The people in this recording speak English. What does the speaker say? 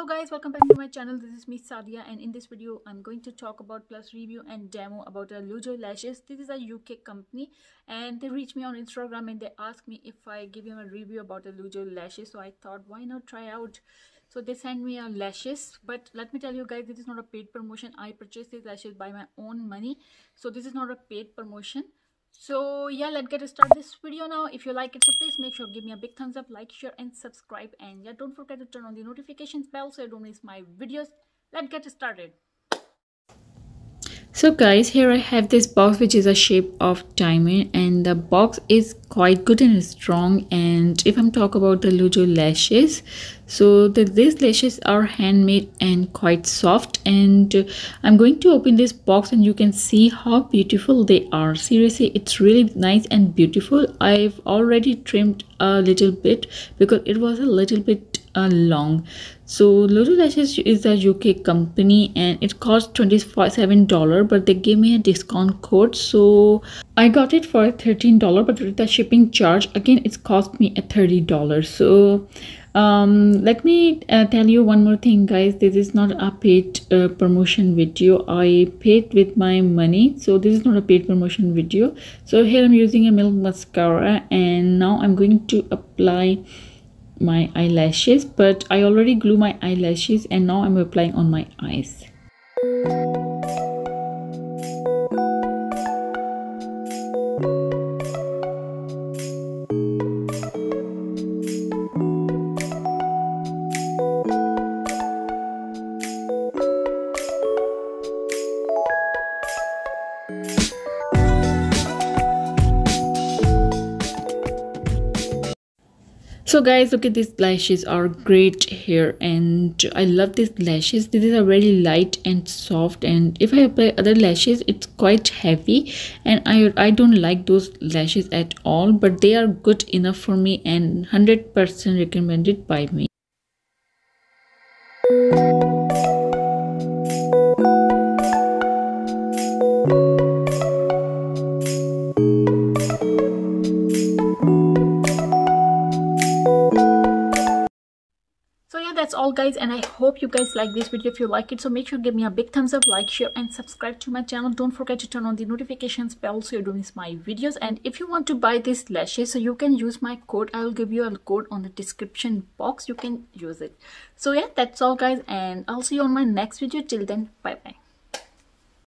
Guys, welcome back to my channel. This is me, Sadia, and in this video I'm going to talk about plus review and demo about a Lujo lashes. This is a UK company and they reached me on Instagram and they asked me if I give them a review about a Lujo lashes. So I thought, why not try out? So they sent me a lashes, but let me tell you guys, this is not a paid promotion. I purchased these lashes by my own money, so this is not a paid promotion. So yeah, let's get started this video now. If you like it, so please make sure give me a big thumbs up, like, share and subscribe, and yeah, don't forget to turn on the notifications bell so you don't miss my videos. Let's get started. So guys, here I have this box which is a shape of diamond, and the box is quite good and strong. And if I'm talk about the Lujo lashes, so these lashes are handmade and quite soft, and I'm going to open this box and you can see how beautiful they are. Seriously, it's really nice and beautiful. I've already trimmed a little bit because it was a little bit long. So Lujo lashes is a UK company and it cost $27, but they gave me a discount code, so I got it for $13, but with the shipping charge again it's cost me at $30. So let me tell you one more thing guys, this is not a paid promotion video. I paid with my money, so this is not a paid promotion video. So here I'm using a milk mascara and now I'm going to apply my eyelashes, but I already glue my eyelashes and now I'm applying on my eyes. So guys, look at these lashes are great here and I love these lashes. These are very light and soft, and if I apply other lashes it's quite heavy and I don't like those lashes at all, but they are good enough for me and 100% recommended by me. So yeah, that's all guys, and I hope you guys like this video. If you like it, so make sure give me a big thumbs up, like, share and subscribe to my channel. Don't forget to turn on the notifications bell so you don't miss my videos. And if you want to buy these lashes, so you can use my code. I will give you a code on the description box, you can use it. So yeah, that's all guys, and I'll see you on my next video. Till then, bye bye.